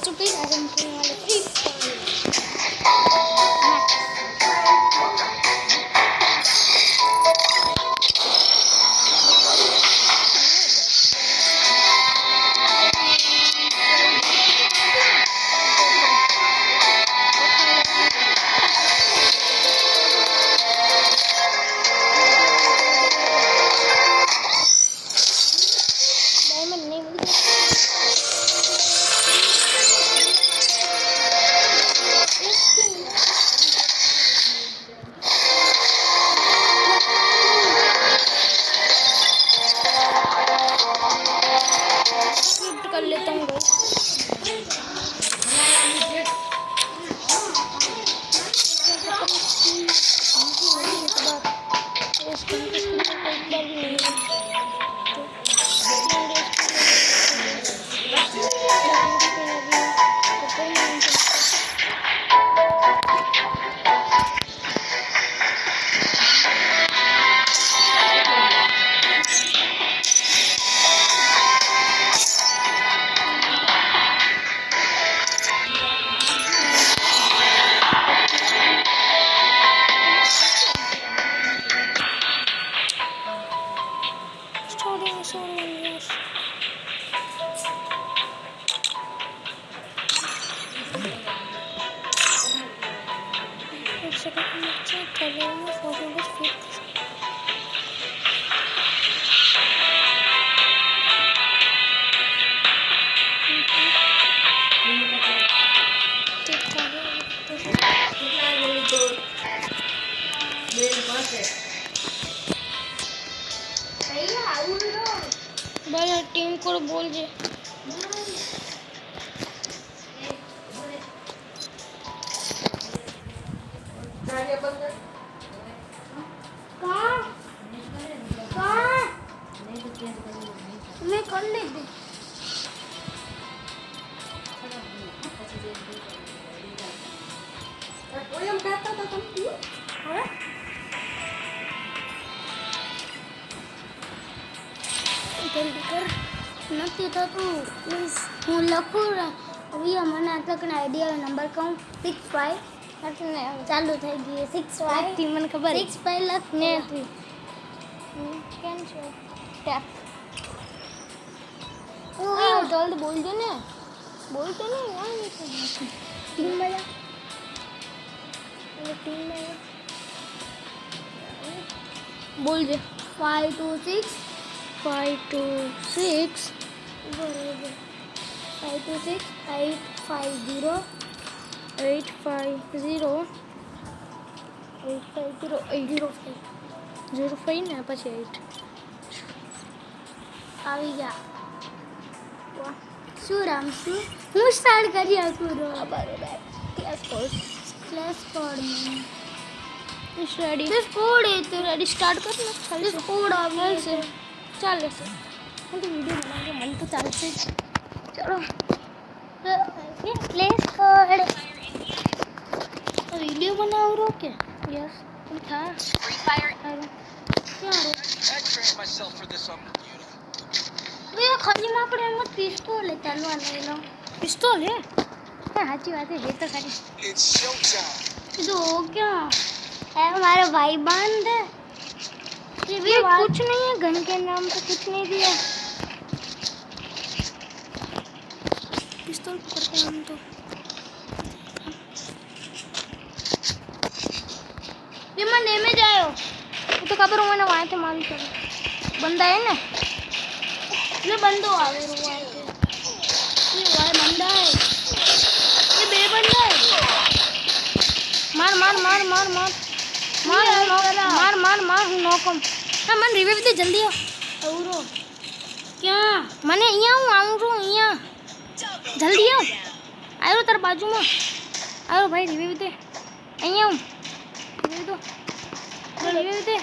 So please आज हम खेलने वाले फ्री कर लेता हूँ भाई टीम को बोल जे मैं कर लेती નથી થતું પ્લીઝ હું લખું અભી મને આટલા આઈડિયા નંબર કહું 65 ચાલુ થઈ ગઈ 65 થી મને ખબર 65 લખ ને કેમ છે ટેપ ઓ જલ્દ બોલજો ને બોલતો ને યાર ટીમ માં બોલજે 526 બરાબર 526 850 05 ને પછી 8 આવી ગયા શું રામ શું હું સ્ટાર્ટ કરી આખું બરાબર ક્લાસ કોડ इस रेडी दिस कोड है तो रेडी स्टार्ट करना दिस कोड आ गया से चल से हम तो वीडियो बनाएंगे मन तो चलते चलो ये प्लेस कोड वीडियो बनाओ रो के यस तुम था फ्री फायर क्या रो I trained myself for this on YouTube ये खाली में पड़े मत पिस्तौल ले चलवा ले लो पिस्तौल है साची बात है तो खाली it's show time तो क्या हमारा भाई बंद है ये कुछ नहीं है गन के नाम पे कुछ नहीं दिया पिस्तौल पकड़ते हम तो ये मैं डैमेज आयो तो खबर हो मैंने वहां से मारी कर बंदा है ना ये बंदो आ गए वहां से ये भाई बंदा है ये बे बंदा है मार मार मार मार मार मार मार मार હું નોકમ હા મને રિવાઇવ દે જલ્દી આવરો ક્યાં મને અહીંયા હું આવું અહીંયા જલ્દી આવ આયો તાર બાજુમાં આયો ભાઈ રિવાઇવ દે અહીંયા હું રિવાઇવ દો રિવાઇવ દે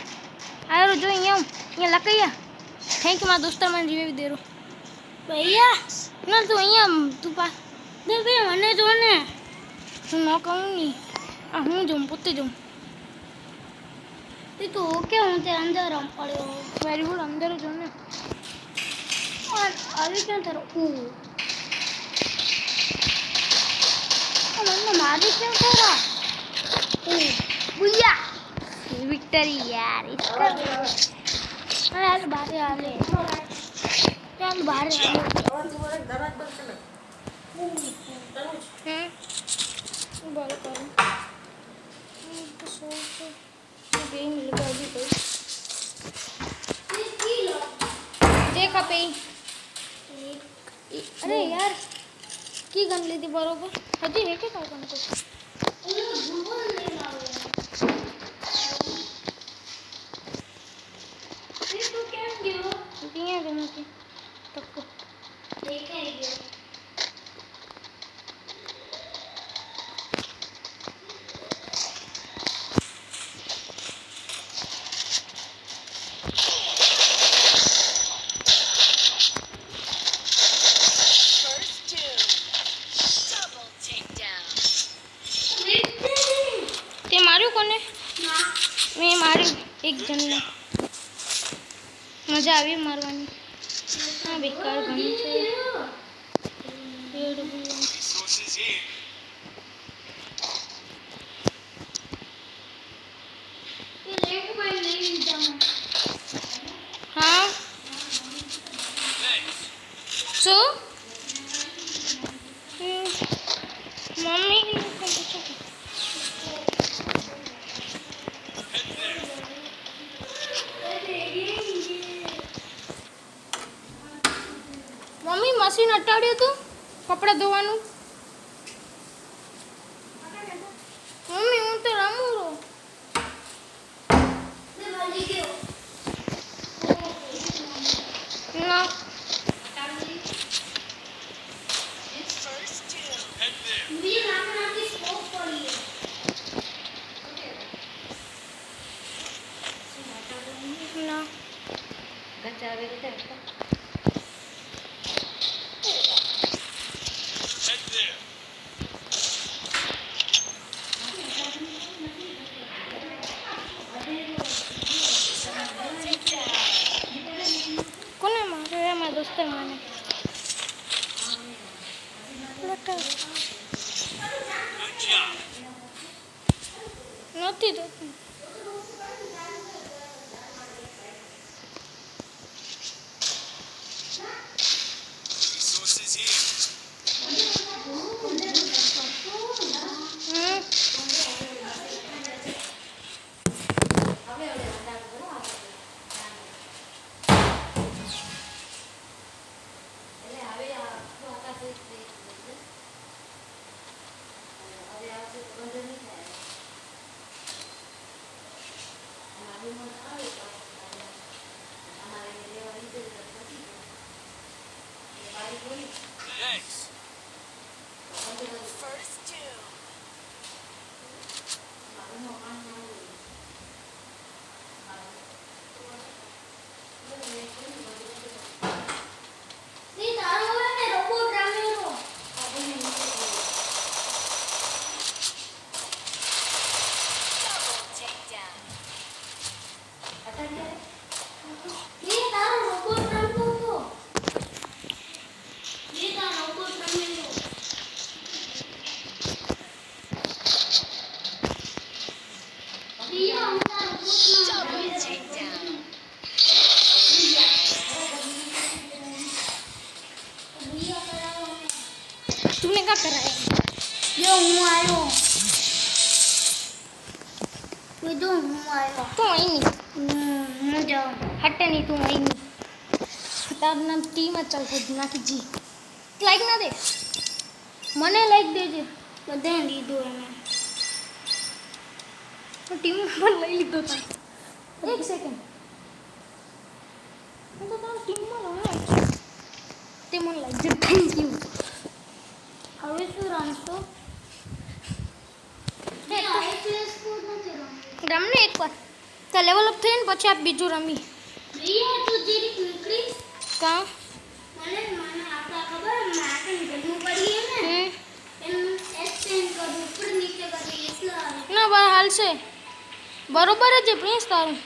આયો જો અહીંયા હું અહીંયા લકૈયા થેન્ક યુ મારા દોસ્ત મને રિવાઇવ દે રો ભૈયા ના તું અહીંયા તું પા દે બે મને જો ને હું નોકમ ની આ હું જો પોતે જો ये तो क्या होते अंदर हम पड़े हो वेरी गुड अंदर जो ने और अभी क्या तेरा ओ मारी क्यों थोड़ा बुया विक्ट्री यार इसका अरे यार बाहर आ ले चल बाहर आ ले बोल करो तो सोच गेम मिल गया अभी कोई देखा पे अरे यार की गन ली थी बरोबर हजी है क्या गन को તે માર્યું કોને મેં માર્યું એક જણને મજા આવી મારવાની હા બેકાર ગન છે હા શું મમ્મી મમ્મી મશીન હટાડ્યું તું કપડાં ધોવાનું મમ્મી હું તો રમું રહું ના ના કોને મારે મારા દોસ્તે મને નથી તો तूने क्या कराया यो हूँ आयो ये तो हूँ आयो तू आई नहीं मैं जाऊँ हटे नहीं तू आई नहीं तार नाम टीम चल से ना की जी लाइक ना दे मने लाइक दे जे बधाई लीधो એને टीम पर લઈ લીધો તા એક સેકન્ડ હું તો તાર ટીમ માં રહું તે મને લાઈક જે થેન્ક યુ હવે શું રમશો રમને એકવાર તો લેવલ અપ થઈને પછી આપ બીજું રમી રિયા તું જેરી નીકળી કા મને આપણા ખબર માટન ઘરનું પડી ને એમ એક્સચેન્જ કરું ઉપર નીચે કરી એટલા ના બા હાલશે બરોબર જ છે પ્રિન્સ તારું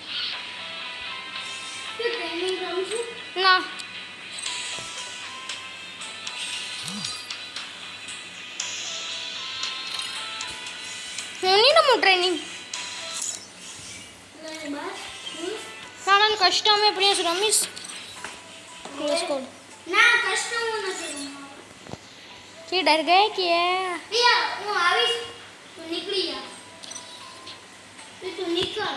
તું ટ્રેનિંગ રમશું ના હું ટ્રેનિંગ એટલે બસ હું સાણાને કસ્ટમ એ પ્રિન્સ રમીશ ક્લોઝ કોડ ના કસ્ટમ હું નથી રમવાનો. કે ડર ગયે क्या પિયા હું આવીશ તું નીકળી જા તું નીકળ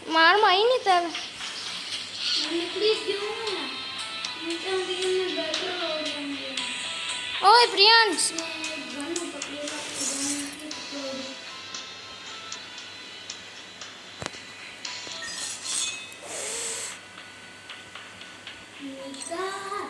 મારમાં આવી નહીં તારે હું નીકળી જ ગયો ને નીચે ઉતરીને બેઠો રહું ઓય પ્રિયાંશ ઘણું પકડેલા નિકાલ